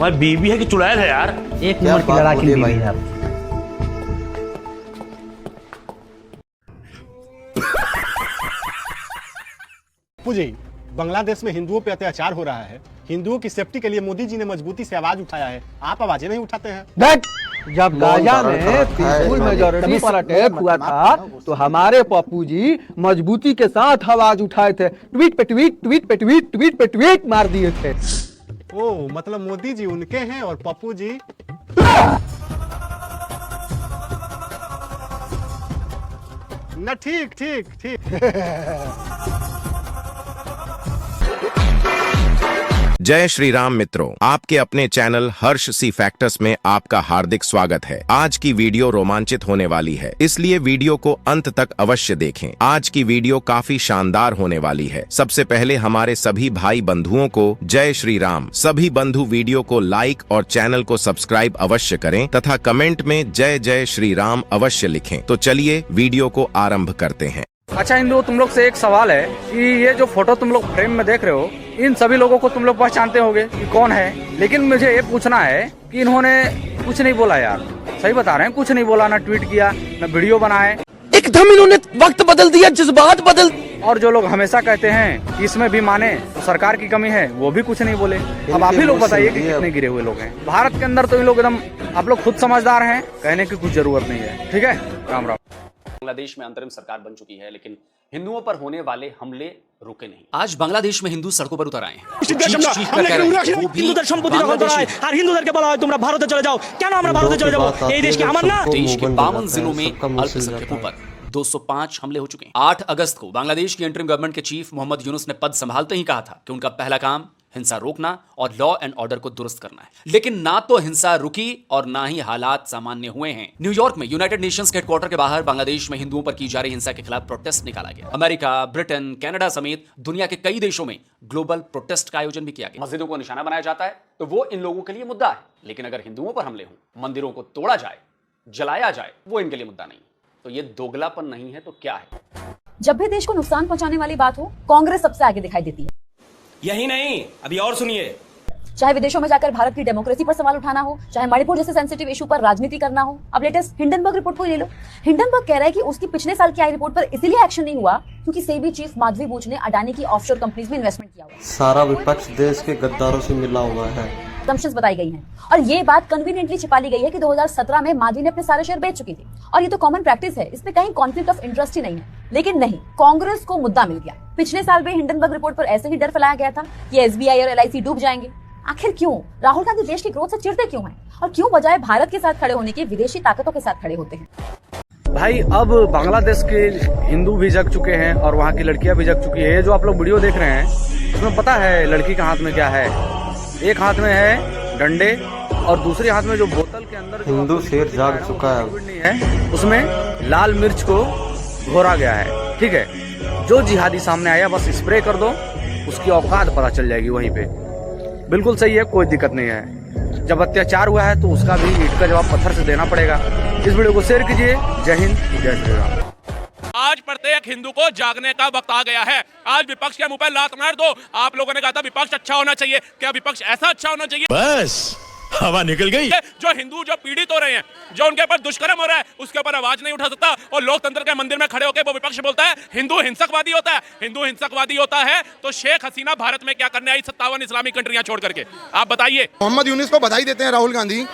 तुम्हारी बीवी है कि चुड़ैल है यार? एक नंबर की लड़ाकी बीवी है आप। जी, बांग्लादेश में हिंदुओं पे अत्याचार हो रहा है। हिंदुओं की सेफ्टी के लिए मोदी जी ने मजबूती से आवाज उठाया है। आप आवाजें नहीं उठाते हैं। जब गाजा में पीसफुल मेजॉरिटी पर अटैक हुआ था तो हमारे पप्पू जी मजबूती के साथ आवाज उठाए थे। ट्वीट पे ट्वीट, ट्वीट पे ट्वीट, ट्वीट पे ट्वीट मार दिए थे। ओ, मतलब मोदी जी उनके हैं और पप्पू जी न। ठीक ठीक ठीक। जय श्री राम मित्रों, आपके अपने चैनल हर्ष सी फैक्टर्स में आपका हार्दिक स्वागत है। आज की वीडियो रोमांचित होने वाली है, इसलिए वीडियो को अंत तक अवश्य देखें। आज की वीडियो काफी शानदार होने वाली है। सबसे पहले हमारे सभी भाई बंधुओं को जय श्री राम। सभी बंधु वीडियो को लाइक और चैनल को सब्सक्राइब अवश्य करें तथा कमेंट में जय जय श्री राम अवश्य लिखें। तो चलिए वीडियो को आरंभ करते हैं। अच्छा हिंदू, तुम लोग से एक सवाल है कि ये जो फोटो तुम लोग फ्रेम में देख रहे हो, इन सभी लोगों को तुम लोग पहचानते होगे कि कौन है, लेकिन मुझे ये पूछना है कि इन्होंने कुछ नहीं बोला यार। सही बता रहे हैं, कुछ नहीं बोला, ना ट्वीट किया, ना वीडियो बनाए। एकदम इन्होंने वक्त बदल दिया, जज्बात बदल। और जो लोग हमेशा कहते हैं कि इसमें भी माने तो सरकार की कमी है, वो भी कुछ नहीं बोले। अब आप ही लोग बताइए कि कितने गिरे हुए लोग हैं भारत के अंदर। तो इन लोग एकदम, आप लोग खुद समझदार हैं, कहने की कुछ जरूरत नहीं है। ठीक है, राम राम। बांग्लादेश में अंतरिम सरकार बन चुकी है, लेकिन हिंदुओं पर होने वाले हमले रुके नहीं। आज बांग्लादेश में हिंदू सड़कों पर उतर आए हैं। देश के 52 जिलों में अल्पसंख्यकों पर 205 हमले हो चुके हैं। 8 अगस्त को बांग्लादेश की इंटरिम गवर्नमेंट के चीफ मोहम्मद यूनुस ने पद संभालते ही कहा था कि उनका पहला काम हिंसा रोकना और लॉ एंड ऑर्डर को दुरुस्त करना है। लेकिन ना तो हिंसा रुकी और ना ही हालात सामान्य हुए हैं। न्यूयॉर्क में यूनाइटेड नेशंस के हेडक्वार्टर के बाहर बांग्लादेश में हिंदुओं पर की जा रही हिंसा के खिलाफ प्रोटेस्ट निकाला गया। अमेरिका, ब्रिटेन, कनाडा समेत दुनिया के कई देशों में ग्लोबल प्रोटेस्ट का आयोजन भी किया गया। मस्जिदों को निशाना बनाया जाता है तो वो इन लोगों के लिए मुद्दा है, लेकिन अगर हिंदुओं पर हमले हों, मंदिरों को तोड़ा जाए, जलाया जाए, वो इनके लिए मुद्दा नहीं। तो ये दोगलापन नहीं है तो क्या है? जब भी देश को नुकसान पहुंचाने वाली बात हो, कांग्रेस सबसे आगे दिखाई देती है। यही नहीं, अभी और सुनिए। चाहे विदेशों में जाकर भारत की डेमोक्रेसी पर सवाल उठाना हो, चाहे मणिपुर जैसे सेंसिटिव इशू पर राजनीति करना हो। अब लेटेस्ट हिंडनबर्ग रिपोर्ट को ले लो। हिंडनबर्ग कह रहा है कि उसकी पिछले साल की आई रिपोर्ट पर इसीलिए एक्शन नहीं हुआ क्योंकि सेबी चीफ माधवी बूच ने अडानी की ऑफशोर कंपनीज में इन्वेस्टमेंट किया हुआ। सारा विपक्ष देश के गद्दारों से मिला हुआ है। असम्पशंस बताई गई हैं और ये बात कन्वीनियंटली छिपा ली गई है कि 2017 में माधवी ने अपने सारे शेयर बेच चुकी थी और ये तो कॉमन प्रैक्टिस है, इसमें कहीं कॉन्फ्लिक्ट ऑफ इंटरेस्ट ही नहीं है। लेकिन नहीं, कांग्रेस को मुद्दा मिल गया। पिछले साल भी हिंडनबर्ग रिपोर्ट पर ऐसे ही डर फैलाया गया था कि एसबीआई और एलआईसी डूब जाएंगे। आखिर क्यों? राहुल गांधी देश की ग्रोथ से चिढ़ते क्यों हैं और क्यों बजाय भारत के साथ खड़े होने के विदेशी ताकतों के साथ खड़े होते हैं? भाई अब बांग्लादेश के हिंदू भी जग चुके हैं और वहाँ की लड़कियां भी जग चुकी है। ये जो आप लोग वीडियो देख रहे हैं, उसमें पता है लड़की के हाथ में क्या है? एक हाथ में है डंडे और दूसरे हाथ में जो बोतल के अंदर हिंदू शेर जाग चुका है, उसमें लाल मिर्च को घोरा गया है। ठीक है, जो जिहादी सामने आया बस स्प्रे कर दो, उसकी औकात पता चल जाएगी वहीं पे। बिल्कुल सही है, कोई दिक्कत नहीं है। जब अत्याचार हुआ है तो उसका भी ईंट का जवाब पत्थर से देना पड़ेगा। इस वीडियो को शेयर कीजिए। जय हिंद, जय श्री राम। आज प्रत्येक हिंदू को जागने का वक्त आ गया है। आज विपक्ष के मुंह पर लात मार दो। आप लोगों ने कहा था विपक्ष अच्छा होना चाहिए, क्या विपक्ष ऐसा अच्छा होना चाहिए? बस हवा निकल गई। जो हिंदू जो पीड़ित हो रहे हैं, जो उनके ऊपर दुष्कर्म हो रहा है, उसके ऊपर आवाज नहीं उठा सकता और लोकतंत्र के मंदिर में खड़े होकर वो विपक्ष बोलता है हिंदू हिंसकवादी होता है। हिंदू हिंसकवादी होता है तो शेख हसीना भारत में क्या करने आई 57 इस्लामिक कंट्रियां छोड़ करके? आप बताइए। मोहम्मद यूनुस को बधाई देते हैं राहुल गांधी,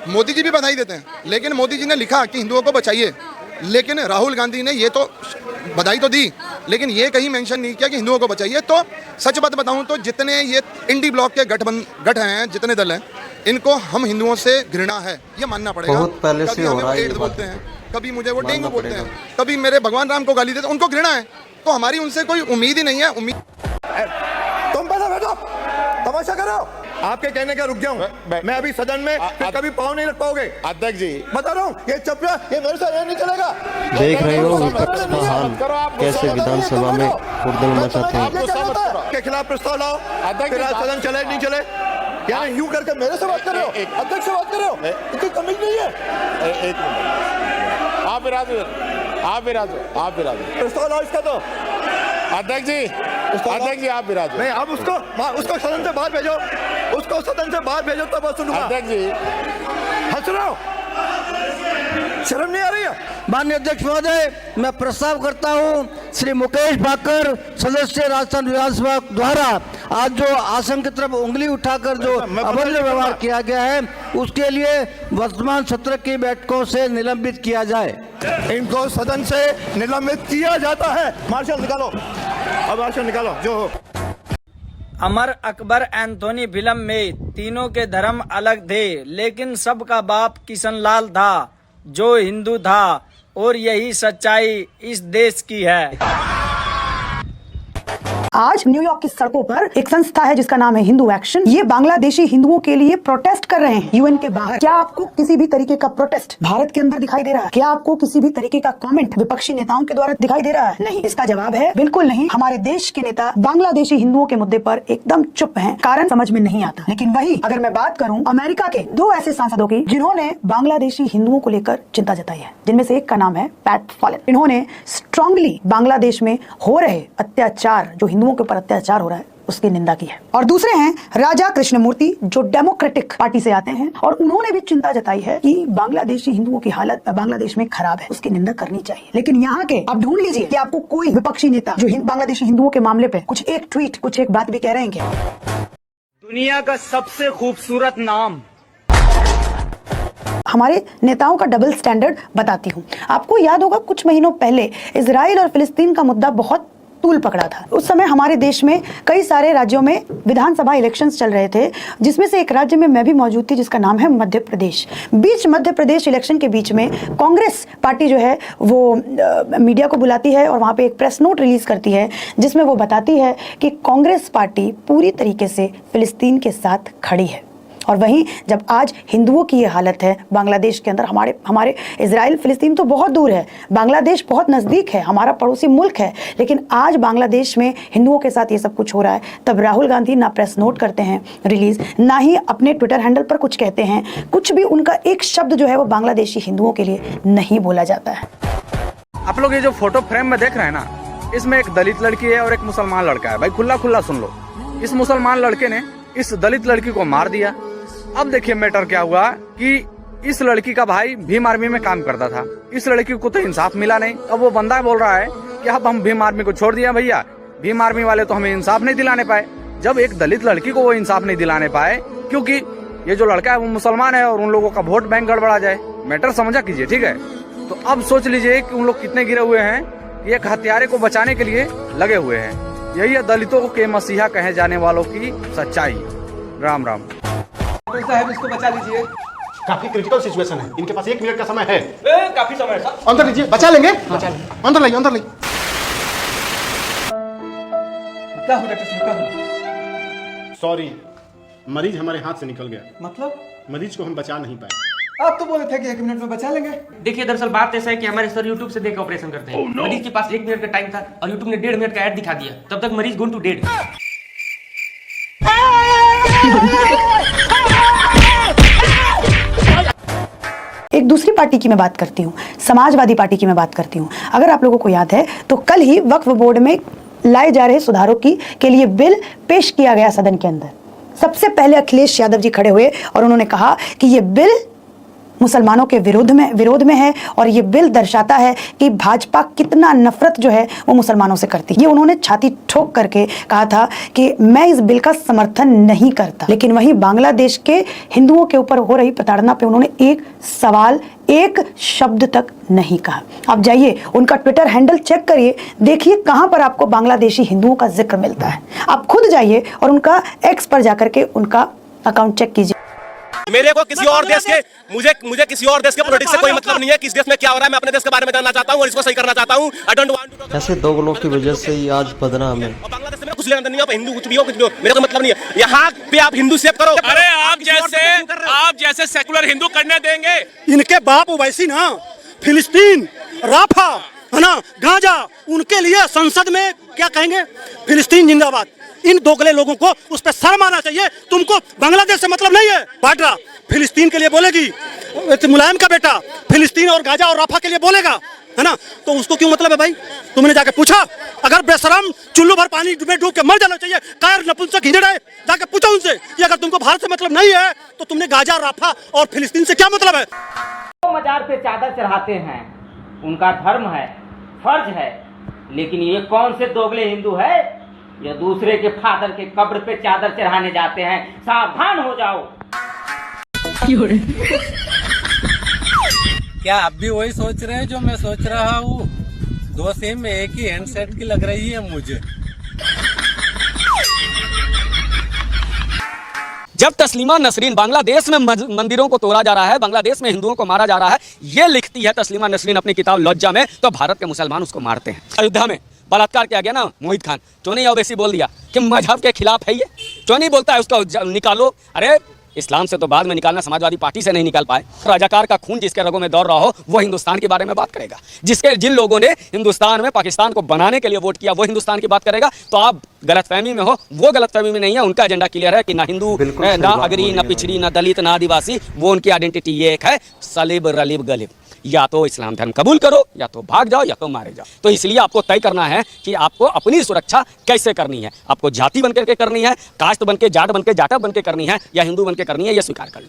मोदी जी भी बधाई देते हैं, लेकिन मोदी जी ने लिखा कि हिंदुओं को बचाइए, लेकिन राहुल गांधी ने ये तो बधाई तो दी लेकिन ये कहीं मेंशन नहीं किया कि हिंदुओं को बचाइए। तो सच बात बताऊं तो जितने ये इंडी ब्लॉक के गठ हैं, जितने दल हैं, इनको हम हिंदुओं से घृणा है, ये मानना पड़ेगा। बहुत पहले से हो रहा है। बोलते हैं, कभी मुझे वो डेंगू बोलते हैं, कभी मेरे भगवान राम को गाली देते हैं, उनको घृणा है। तो हमारी उनसे कोई उम्मीद ही नहीं है। तुम पहले बैठो, तमाशा करो। आपके कहने का रुक जाऊं मैं अभी सदन में, फिर कभी पाँव नहीं रख पाओगे। अध्यक्ष जी बता रहा हूँ, ये चप्पा ये मेरे से नहीं चलेगा। देख रहे हो विपक्ष का हाल कैसे विधानसभा में हुड़दंग मचाते हैं। के खिलाफ प्रस्ताव लाओ, फिर आज सदन चले नहीं चले। क्या यूं करके मेरे से बात कर रहे हो? अध्यक्ष से बात कर रहे हो? इतनी कमी नहीं है। एक मिनट, आप विराज प्रस्ताव लाओ इसका। तो अध्यक्ष जी आप विराज नहीं, अब उसको सदन से बाहर भेजो, उसको सदन से बाहर भेजो तब सुनूंगा। अध्यक्ष जी हंस रहे हो, शर्म नहीं आ रही है? माननीय अध्यक्ष महोदय, मैं प्रस्ताव करता हूं श्री मुकेश भाकर सदस्य राजस्थान विधानसभा द्वारा आज जो आसन की तरफ उंगली उठाकर जो अभद्र व्यवहार किया गया है उसके लिए वर्तमान सत्र की बैठकों से निलंबित किया जाए। इनको सदन से निलंबित किया जाता है। मार्शल निकालो, अब मार्शल निकालो जो हो। अमर अकबर एंथोनी फिल्म में तीनों के धर्म अलग थे, लेकिन सबका बाप किशनलाल था जो हिंदू था, और यही सच्चाई इस देश की है। आज न्यूयॉर्क की सड़कों पर एक संस्था है जिसका नाम है हिंदू एक्शन। ये बांग्लादेशी हिंदुओं के लिए प्रोटेस्ट कर रहे हैं यूएन के बाहर। क्या आपको किसी भी तरीके का प्रोटेस्ट भारत के अंदर दिखाई दे रहा है? क्या आपको किसी भी तरीके का कमेंट विपक्षी नेताओं के द्वारा दिखाई दे रहा है? नहीं। इसका जवाब है बिल्कुल नहीं। हमारे देश के नेता बांग्लादेशी हिंदुओं के मुद्दे पर एकदम चुप हैं, कारण समझ में नहीं आता। लेकिन वही अगर मैं बात करूं अमेरिका के 2 ऐसे सांसदों की जिन्होंने बांग्लादेशी हिंदुओं को लेकर चिंता जताई है, जिनमें से एक का नाम है पैट फॉलन। इन्होंने स्ट्रांगली बांग्लादेश में हो रहे अत्याचार, जो हिंदुओं के ऊपर अत्याचार हो रहा है, उसकी निंदा की है। और दूसरे हैं राजा कृष्णमूर्ति, जो डेमोक्रेटिक पार्टी से आते हैं, और उन्होंने भी चिंता जताई है कि बांग्लादेशी हिंदुओं की हालत बांग्लादेश में खराब है, उसकी निंदा करनी चाहिए। लेकिन यहाँ के आप ढूंढ लीजिए कि आपको कोई विपक्षी नेता जो बांग्लादेशी हिंदुओं के मामले पे कुछ एक ट्वीट, कुछ एक बात भी कह रहे हैं क्या? दुनिया का सबसे खूबसूरत नाम। हमारे नेताओं का डबल स्टैंडर्ड बताती हूँ। आपको याद होगा कुछ महीनों पहले इजराइल और फिलिस्तीन का मुद्दा बहुत तूल पकड़ा था। उस समय हमारे देश में कई सारे राज्यों में विधानसभा इलेक्शंस चल रहे थे, जिसमें से एक राज्य में मैं भी मौजूद थी जिसका नाम है मध्य प्रदेश। मध्य प्रदेश इलेक्शन के बीच में कांग्रेस पार्टी जो है वो मीडिया को बुलाती है और वहाँ पे एक प्रेस नोट रिलीज करती है जिसमें वो बताती है कि कांग्रेस पार्टी पूरी तरीके से फिलिस्तीन के साथ खड़ी है। और वहीं जब आज हिंदुओं की ये हालत है बांग्लादेश के अंदर, हमारे इजराइल फिलिस्तीन तो बहुत दूर है, बांग्लादेश बहुत नज़दीक है, हमारा पड़ोसी मुल्क है, लेकिन आज बांग्लादेश में हिंदुओं के साथ ये सब कुछ हो रहा है। तब राहुल गांधी ना प्रेस नोट करते हैं रिलीज, ना ही अपने ट्विटर हैंडल पर कुछ कहते हैं, कुछ भी उनका एक शब्द जो है वो बांग्लादेशी हिंदुओं के लिए नहीं बोला जाता है। आप लोग ये जो फोटो फ्रेम में देख रहे हैं ना, इसमें एक दलित लड़की है और एक मुसलमान लड़का है। भाई खुला खुला सुन लो, इस मुसलमान लड़के ने इस दलित लड़की को मार दिया। अब देखिए मैटर क्या हुआ कि इस लड़की का भाई भीम आर्मी में काम करता था, इस लड़की को तो इंसाफ मिला नहीं। अब वो बंदा बोल रहा है कि अब हम भीम आर्मी को छोड़ दिया, भैया भीम आर्मी वाले तो हमें इंसाफ नहीं दिलाने पाए। जब एक दलित लड़की को वो इंसाफ नहीं दिलाने पाए क्योंकि ये जो लड़का है वो मुसलमान है और उन लोगों का वोट बैंक गड़बड़ा जाए, मैटर समझा कीजिए, ठीक है। तो अब सोच लीजिए कि उन लोग कितने गिरे हुए हैं, एक हत्यारे को बचाने के लिए लगे हुए हैं। यही है दलितों के मसीहा कहे जाने वालों की सच्चाई। राम राम। साहब इसको बचा लीजिए, काफी क्रिटिकल सिचुएशन है, इनके पास 1 मिनट का समय है। काफी समय है सर। अंदर लीजिए, बचा लेंगे, अंदर लाइए, अंदर लाइए। क्या हो डॉक्टर साहब, क्या हो? सॉरी, मरीज हमारे हाथ से निकल गया। मतलब मरीज को हम बचा नहीं पाए। आप तो बोले थे कि 1 मिनट में बचा लेंगे। देखिए दरअसल बात ऐसा है कि हमारे सर यूट्यूब से देख के ऑपरेशन करते हैं। मरीज के पास 1 मिनट का टाइम था और यूट्यूब ने 1.5 मिनट का ऐड दिखा दिया, तब तक मरीज गोइंग टू डेड। एक दूसरी पार्टी की मैं बात करती हूँ, समाजवादी पार्टी की मैं बात करती हूँ। अगर आप लोगों को याद है तो कल ही वक्फ बोर्ड में लाए जा रहे सुधारों के लिए बिल पेश किया गया सदन के अंदर। सबसे पहले अखिलेश यादव जी खड़े हुए और उन्होंने कहा कि ये बिल मुसलमानों के विरोध में है और ये बिल दर्शाता है कि भाजपा कितना नफरत जो है वो मुसलमानों से करती है। ये उन्होंने छाती ठोक करके कहा था कि मैं इस बिल का समर्थन नहीं करता। लेकिन वहीं बांग्लादेश के हिंदुओं के ऊपर हो रही प्रताड़ना पे उन्होंने एक सवाल, एक शब्द तक नहीं कहा। आप जाइए उनका ट्विटर हैंडल चेक करिए, देखिए कहां पर आपको बांग्लादेशी हिंदुओं का जिक्र मिलता है। आप खुद जाइए और उनका एक्स पर जाकर के उनका अकाउंट चेक कीजिए। मेरे को किसी और देश के मुझे किसी और देश के पॉलिटिक्स से कोई मतलब नहीं है। किस देश में क्या हो रहा है मैं अपने देश के बारे में जानना चाहता हूं और इसको सही करना चाहता हूं। I don't want to. ऐसे दोगलों की वजह से ही आज बदनाम है। बांग्लादेश में कुछ लेना नहीं है, हिंदू कुछ भी हो मेरे को मतलब नहीं है। यहाँ पे आप हिंदू सेव करो। अरे आप जैसे सेकुलर हिंदू करने देंगे? इनके बाप वैसी ना, फिलिस्तीन, राफा है ना, गाजा, उनके लिए संसद में क्या कहेंगे, फिलिस्तीन जिंदाबाद। इन दोगले लोगों को उस पर शर्म आना चाहिए। तुमको बांग्लादेश से मतलब नहीं है। बाड्रा फिलिस्तीन के लिए बोलेगी, मुलायम का बेटा फिलिस्तीन और गाजा और राफा के लिए बोलेगा, है ना, तो उसको क्यों मतलब है भाई? तुमने जाके पूछा? अगर बेशरम चुल्लू भर पानी में डूब के मर जाना चाहिए, कायर नपुंसक हिजड़े, जाके पूछो उनसे कि अगर तुमको भारत से मतलब नहीं है तो तुमने गाजा, राफा और फिलिस्तीन से क्या मतलब है? मजार पे चादर चढ़ाते हैं, उनका धर्म है, फर्ज है, लेकिन ये कौन से दोगले हिंदू है ये दूसरे के फादर के कब्र पे चादर चढ़ाने जाते हैं? सावधान हो जाओ। क्या आप भी वही सोच रहे हैं जो मैं सोच रहा हूँ? दो सिम में एक ही हैंडसेट की लग रही है मुझे। जब तस्लीमा नसरीन बांग्लादेश में मंदिरों को तोड़ा जा रहा है, बांग्लादेश में हिंदुओं को मारा जा रहा है, ये लिखती है तस्लीमा नसरीन अपनी किताब लज्जा में, तो भारत के मुसलमान उसको मारते हैं। अयोध्या में बलात्कार किया गया ना, मोहित खान चोनी ओवैसी बोल दिया कि मजहब के खिलाफ है ये। चोनी बोलता है उसको निकालो। अरे इस्लाम से तो बाद में निकालना, समाजवादी पार्टी से नहीं निकाल पाए। रजाकार का खून जिसके रगों में दौड़ रहा हो वो हिंदुस्तान के बारे में बात करेगा। जिन लोगों ने हिंदुस्तान में पाकिस्तान को बनाने के लिए वोट किया वो हिंदुस्तान की बात करेगा। तो आप गलतफहमी में हो, वो गलतफहमी में नहीं है। उनका एजेंडा क्लियर है कि ना हिंदू, ना अगरी, ना पिछड़ी, ना दलित, ना आदिवासी, वो उनकी आइडेंटिटी ये एक है, सलीब रलीब गलिब। या तो इस्लाम धर्म कबूल करो, या तो भाग जाओ, या तो मारे जाओ। तो इसलिए आपको तय करना है कि आपको अपनी सुरक्षा कैसे करनी है। आपको जाति बन करके करनी है, कास्ट बन के, जाट बन के, जाटव बन के करनी है, या हिंदू बन के करनी है, ये स्वीकार कर लो।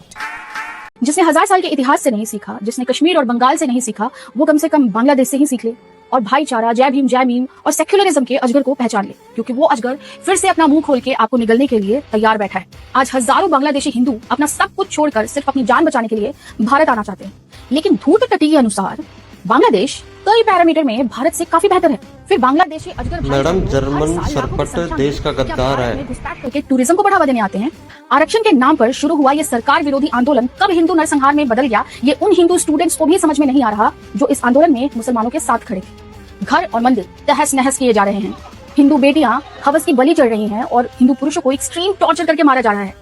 जिसने 1000 साल के इतिहास से नहीं सीखा, जिसने कश्मीर और बंगाल से नहीं सीखा, वो कम से कम बांग्लादेश से ही सीख ले और भाईचारा, जय भीम, जय मीम और सेक्युलरिज्म के अजगर को पहचान ले, क्योंकि वो अजगर फिर से अपना मुंह खोल के आपको निगलने के लिए तैयार बैठा है। आज हजारों बांग्लादेशी हिंदू अपना सब कुछ छोड़कर सिर्फ अपनी जान बचाने के लिए भारत आना चाहते हैं, लेकिन धूर्त टटी के अनुसार बांग्लादेश कई पैरामीटर में भारत से काफी बेहतर है। फिर बांग्लादेशी अजगर मैडम, जर्मन सरपट देश का गद्दार है। घुसपैठ करके टूरिज्म को बढ़ावा देने आते हैं। आरक्षण के नाम पर शुरू हुआ ये सरकार विरोधी आंदोलन कब हिंदू नरसंहार में बदल गया, ये उन हिंदू स्टूडेंट्स को भी समझ में नहीं आ रहा जो इस आंदोलन में मुसलमानों के साथ खड़े थे। घर और मंदिर तहस नहस किए जा रहे हैं, हिंदू बेटियां हवस की बलि चढ़ रही हैं और हिंदू पुरुषों को एक्सट्रीम टॉर्चर करके मारा जा रहा है।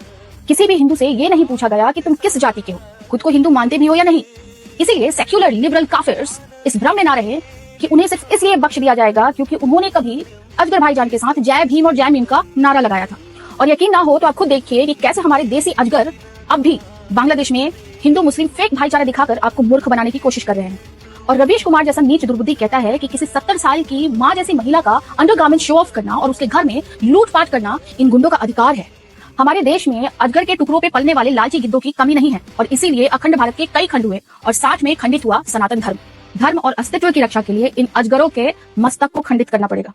किसी भी हिंदू से ये नहीं पूछा गया कि तुम किस जाति के हो, खुद को हिंदू मानते भी हो या नहीं। इसीलिए सेक्युलर लिबरल काफिर्स इस भ्रम में ना रहे कि उन्हें सिर्फ इसलिए बख्श दिया जाएगा क्योंकि उन्होंने कभी अजगर भाईजान के साथ जय भीम और जय मीम का नारा लगाया था। और यकीन ना हो तो आप खुद देखिए कि कैसे हमारे देसी अजगर अब भी बांग्लादेश में हिंदू मुस्लिम फेक भाईचारा दिखाकर आपको मूर्ख बनाने की कोशिश कर रहे हैं। और रवीश कुमार जैसा नीच दुर्बुद्धि कहता है कि किसी 70 साल की माँ जैसी महिला का अंडरगारमेंट शो ऑफ करना और उसके घर में लूटपाट करना इन गुंडों का अधिकार है। हमारे देश में अजगर के टुकड़ों पे पलने वाले लालची गिद्धों की कमी नहीं है और इसीलिए अखंड भारत के कई खंड हुए और साथ में खंडित हुआ सनातन धर्म और अस्तित्व की रक्षा के लिए इन अजगरों के मस्तक को खंडित करना पड़ेगा।